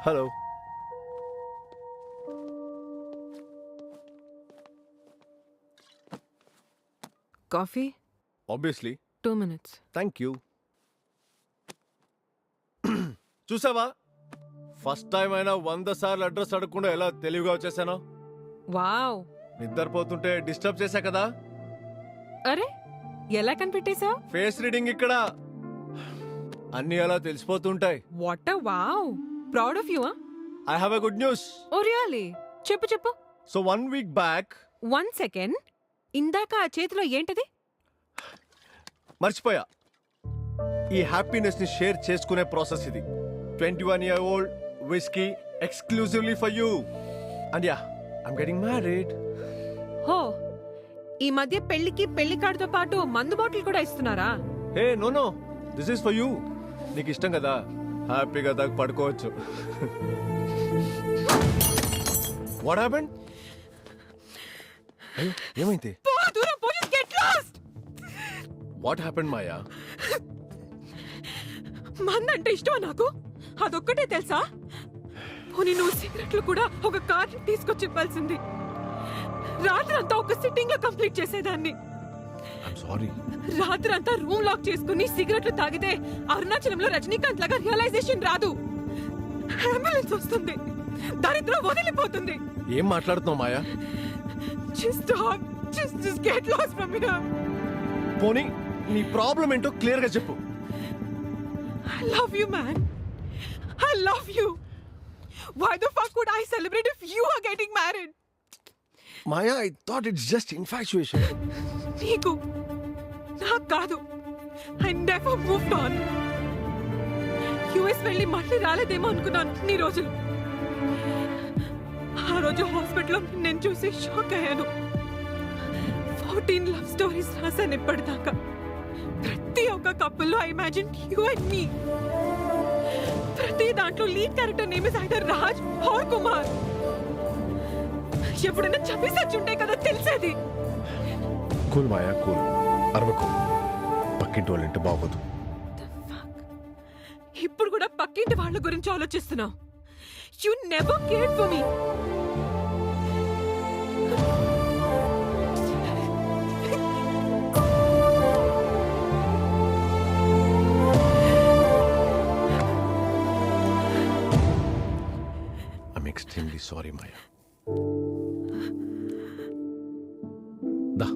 Hello. Coffee obviously. 2 minutes. Thank you. చూసావా, first time అయినా 100 సార్లు అడ్రస్ అడగకుండా ఎలా తెలివిగా వచ్చేసానో. వావ్. నిద్రపోతుంటే డిస్టర్బ్ చేశా కదా. అరే ఎలా కనిపెట్టేశావ్? ఫేస్ రీడింగ్ ఇక్కడ అన్ని అలా తెలిసిపోతుంటాయి. What wow, proud of you. I have a good news. Oh really? చెప్పు చెప్పు. సో 1 week బ్యాక్ 1 second, ఇందాక ఆ చేతిలో ఏంటది? మర్చిపోయా. ఈ హ్యాపీనెస్ ని షేర్ చేసుకునే ప్రాసెస్ ఇది. 21-year-old whiskey exclusively for you. And yeah, I'm getting married. హో, ఈ మధ్య పెళ్లికి పెళ్లి కార్డుతో పాటు మందు బాటిల్ కూడా ఇస్తున్నారా? Hey no, this is for you. నీకు ఇష్టం కదా, హ్యాపీగా దాకా పడుకోవచ్చు. What happened? ఏమైంది? పో దూరం, పో, just get lost. What happened Maya? మందంటే ఇష్టమా నాకు? అదొక్కటే తెలుసా? పోనీ నువ్వు సిగరెట్లు కూడా ఒక కార్డు తీసుకొచ్చి ఇవ్వాల్సింది. రాత్రంతా ఒక సిట్టింగ్ లో కంప్లీట్ చేసేదాన్ని. I'm sorry. రాత్రంతా రూమ్ లాక్ చేసుకుని సిగరెట్లు తాగితే అరుణాచలంలో రజనీకాంత్ లాగా రియలైజేషన్ రాదు. అంబులెన్స్ వస్తుంది, దరిద్రం వదిలిపోతుంది. ఏం మాట్లాడుతున్నావు మాయా? Just stop. Just get lost from here. పోనీ నీ ప్రాబ్లం ఏంటో క్లియర్ గా చెప్పు. I love you, man. I love you. Why the fuck would I celebrate if you are getting married? Maya, I thought it's just infatuation. నీకు, నాకు కాదు. I never moved on. US వెళ్ళి మళ్ళీ రాలేదేమో అనుకున్నాను నీ రోజులు. ఆ రోజు హాస్పిటల్లో నేను చూసి షాక్ అయ్యాను. 14 లవ్ స్టోరీస్ రాశాను ఇప్పటిదాకా. ప్రతి ఒక్క కప్పుల్లో I imagine you and me. ప్రతి దాంట్లో lead character name is either Raj or Kumar. ఎప్పుడైనా చంపేసచ్చి ఉంటే కదా తెలిసేది. Cool Maya, cool. అరవకు, పక్కింటి వాళ్ళంటే బాగోదు. ఇప్పుడు కూడా పక్కింటి వాళ్ళ గురించి ఆలోచిస్తున్నావు. You never cared for me. I'm extremely sorry, Maya. Da.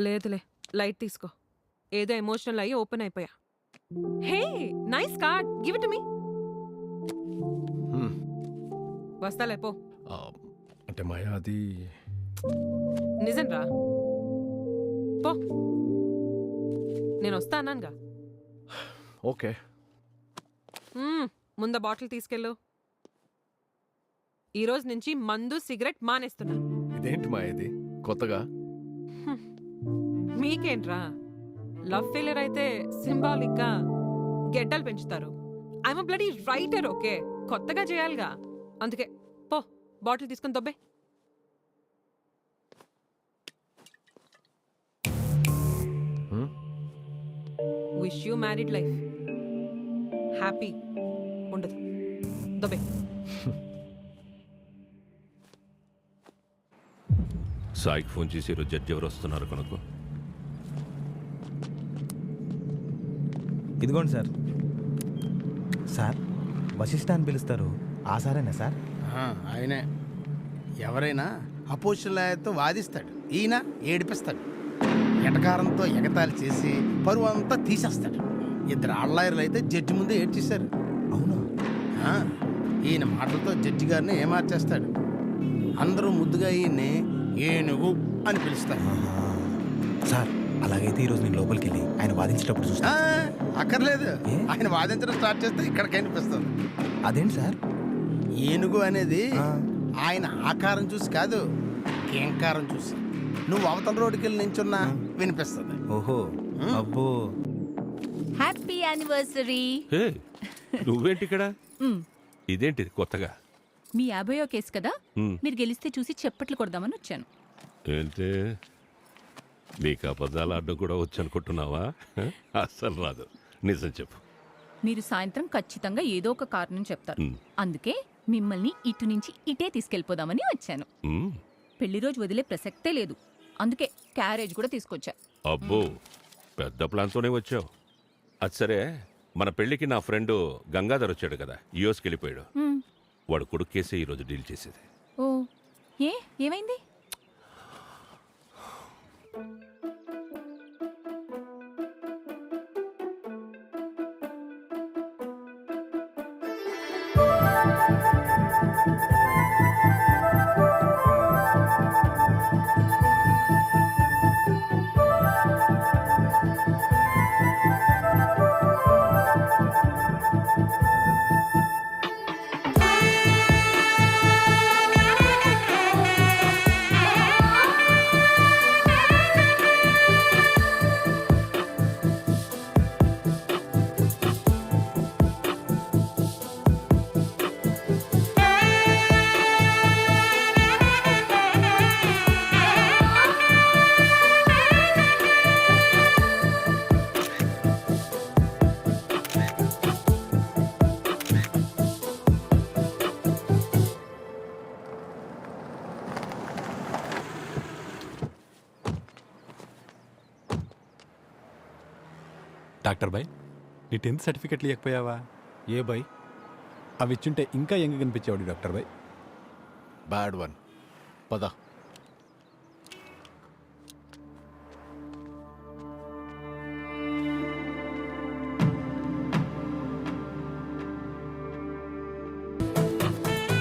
లేదులే, లైట్ తీసుకో. ఏదో ఎమోషనల్ అయ్యి ఓపెన్ అయిపోయా. Hey, nice card, give it to me. వస్తాలే పో. అంటే మాయా అది నిజం రా, పో. నేను వస్తా అన్నానుగా. ఓకే. ముందు బాటిల్ తీసుకెళ్ళు. ఈ రోజు నుంచి మందు సిగరెట్ మానేస్తున్నాను. ఇదేంటి మాయా ఇది కొత్తగా? మీకేంట్రా, లవ్ ఫెయిలియర్ అయితే సింబాలిక్ గా గెడ్డలు పెంచుతారు. I'm bloody writer, okay? కొత్తగా చేయాలిగా, అందుకే. పో, బాటిల్ తీసుకుని తొబ్బే. Wish you married life. Happy ఉండదు. దొబ్బే. సాయికి ఫోన్ చేసి ఈరోజు జడ్జి ఎవరు వస్తున్నారు కనుక్కో. ఇదిగోండి సార్. సార్, వశిష్ఠ అని పిలుస్తారు, ఆ సారేనా సార్? ఆయనే. ఎవరైనా అపోజిషన్ వాదిస్తాడు, ఈయన ఏడిపిస్తాడు. ఎటకారంతో ఎగతాళి చేసి పరువు అంతా తీసేస్తాడు. ఇద్దరు ఆళ్ళాయర్లు అయితే జడ్జి ముందే ఏడ్చేశారు. అవునా? ఈయన మాటలతో జడ్జి గారిని ఏమార్చేస్తాడు. అందరూ ముద్దుగా ఈయన్ని ఏనుగు అని పిలుస్తారు. సార్, అలాగైతే ఈరోజు నేను లోపలికి వెళ్ళి ఆయన వాదించేటప్పుడు చూస్తా. అక్కర్లేదు, ఆయన వాదించడం స్టార్ట్ చేస్తే ఇక్కడ కనిపిస్తుంది. అదేంటి సార్? ఏనుగు అనేది ఆయన ఆకారం చూసి కాదు, కేంకారం చూసి. నువ్వు అవతల రోడ్డుకి వెళ్ళి నించున్నా వినిపిస్తుంది. ఓహో, అబ్బో. Happy anniversary. హే, నువ్వేంటి ఇక్కడ? ఇదేంటి కొత్తగా? మీ 50వ కేసు కదా, మీరు గెలిస్తే చూసి చప్పట్లు కొడదామని వచ్చాను. ఏంటి నీకు అబద్ధాలు ఆడడం కూడా వచ్చనుకుంటున్నావా? అస్సలు రాదు. నిజం చెప్పు. మీరు సాయంత్రం ఖచ్చితంగా ఏదో ఒక కారణం చెప్తారు. మ్. అందుకే మిమ్మల్ని ఇటు నుంచి ఇటే తీసుకెళ్ళిపోదామని వచ్చాను. మ్, పెళ్లి రోజు వదిలే ప్రసక్తే లేదు. అందుకే క్యారేజ్ కూడా తీసుకొచ్చా. అబ్బో పెద్ద ప్లాన్తోనే వచ్చావు. అది సరే, మన పెళ్ళికి నా ఫ్రెండ్ గంగాధర్ వచ్చాడు కదా, యూఎస్కి వెళ్ళిపోయాడు. మ్. వాడు కొడుకు కేసే ఈరోజు డీల్ చేసేది. ఓ ఏమైంది? డాక్టర్ బాయ్, నీ 10th సర్టిఫికెట్లు ఇవ్వకపోయావా? ఏ బై? అవి ఇచ్చుంటే ఇంకా యంగ్ కనిపించేవాడు డాక్టర్ బాయ్. Bad one. పద.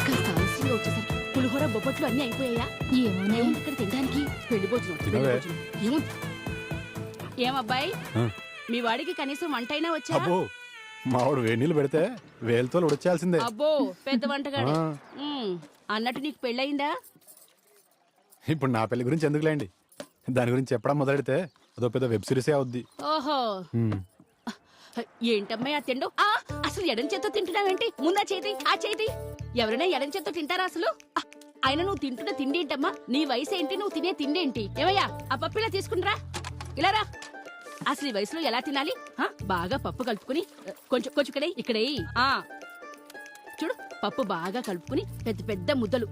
కాస్త ఆలస్యంగా వచ్చేసరికి పులిహోర బొబ్బట్లు అన్నీ అయిపోయాయా? ఏమోనే ఇక్కడ తినడానికి పెళ్లి భోజనం తినవే. ఏముంది? ఏమబ్బాయి, ఆ. మీ వాడికి కనీసం వంటైనా వచ్చా? అబ్బో, మావాడు వేడి నీళ్ళు పెడితే వేలుతో ఉడచాల్సిందే. అబ్బో పెద్ద వంటగాడు. ఆ. అన్నట్టు నీకు పెళ్ళయిందా? ఇప్పుడు నా పెళ్లి గురించి ఎందుకులేండి, దాని గురించి చెప్పడం మొదలెడితే అదో పెద్ద వెబ్ సిరీసే అవుద్ది. ఓహో, హ్మ్. ఏంటమ్మాయి ఆ తిండు? అసలు ఎడం చేత్తో తింటున్నావేంటి? ముందా చేతి ఆ చేతి. ఎవరైనా ఎడం చేత్తో తింటారా అసలు? అయినా నువ్వు తింటున్న తిండి ఏంటమ్మా? నీ వయసు ఏంటి, నువ్వు తినే తిండి ఏంటి? ఏమయ్యా ఆ పప్పు ఇలా తీసుకునిరా, ఇలా రా. అసలు ఈ వయసులో ఎలా తినాలి? బాగా పప్పు కలుపుకుని కొంచెం కొంచెం ఇక్కడే చూడు, పప్పు బాగా కలుపుకుని పెద్ద పెద్ద ముద్దలు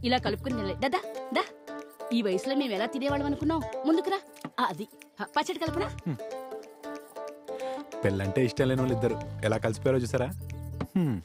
ఇలా కలుపుకుని తినాలి. దా దా. ఈ వయసులో మేము ఎలా తినేవాళ్ళం అనుకున్నావు? ముందుకురా. అది పచ్చడి కలుపురా. పెళ్ళంటే ఇష్టం లేని వాళ్ళు ఇద్దరు ఎలా కలిసిపోయారో చూసారా? హ్మ్.